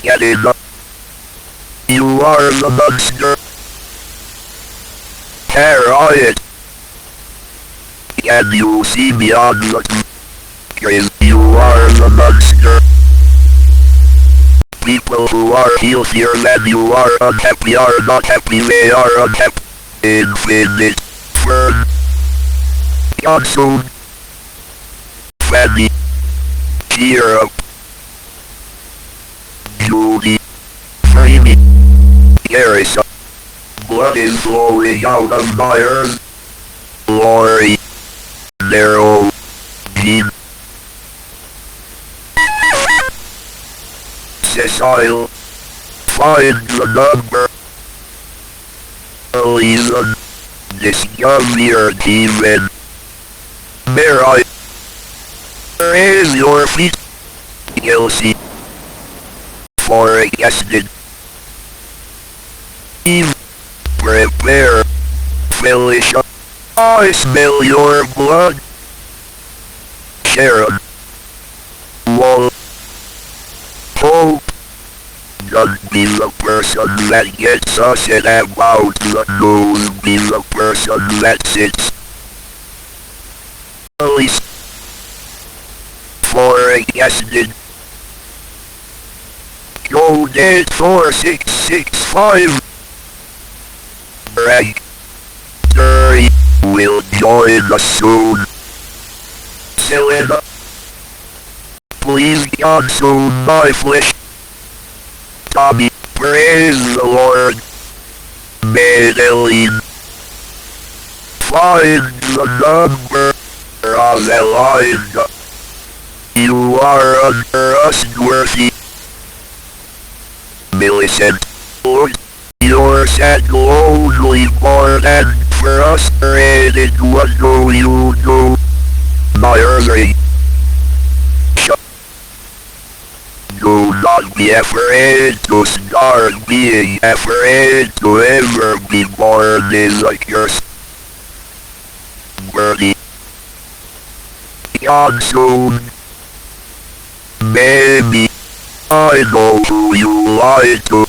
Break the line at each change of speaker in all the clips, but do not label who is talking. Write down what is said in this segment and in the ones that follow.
Get in. You are the monster. Tear it. Can you see beyond the cause you are the monster. People who are healthier than you are unhappy are not happy, they are unhappy. Infinite Fern Johnson Fanny Cheer up Judy Freemy Garrison Blood is flowing out of my earth. Lori Daryl Jean Cecile find the number. Reason discover even Mary raise your feet. Guilty for a guested. Eve prepare Felicia. I smell your blood. Sharon Wall Hope. Don't be the person that gets us in about the nose, be the person that sits. At least for a guested. Code 4665. Rank 30 will join us soon. Selena, please consume my flesh. Tommy, praise the Lord. NELLIE, find the number of Elijah. You are untrustworthy. Millicent, Lord, you're sad lonely more than frustrated. What do you do? My early. Do not be afraid to start being afraid to ever be born is like your worthy. Gone soon. Maybe I know who you lied to.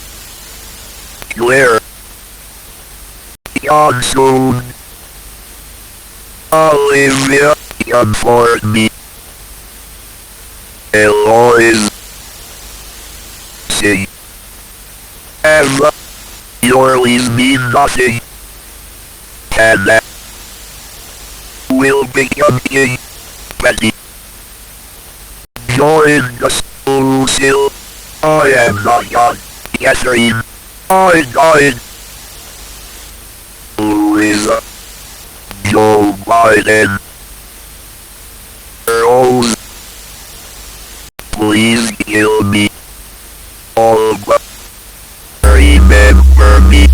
Claire. Gone soon. Olivia. Comfort me. Eloise. Emma, your leave mean nothing. And that will become king. Betty, join us, Lucille. I am not young. Catherine, I died. Louisa, Joe Biden. Rose, please kill me. All but remember me.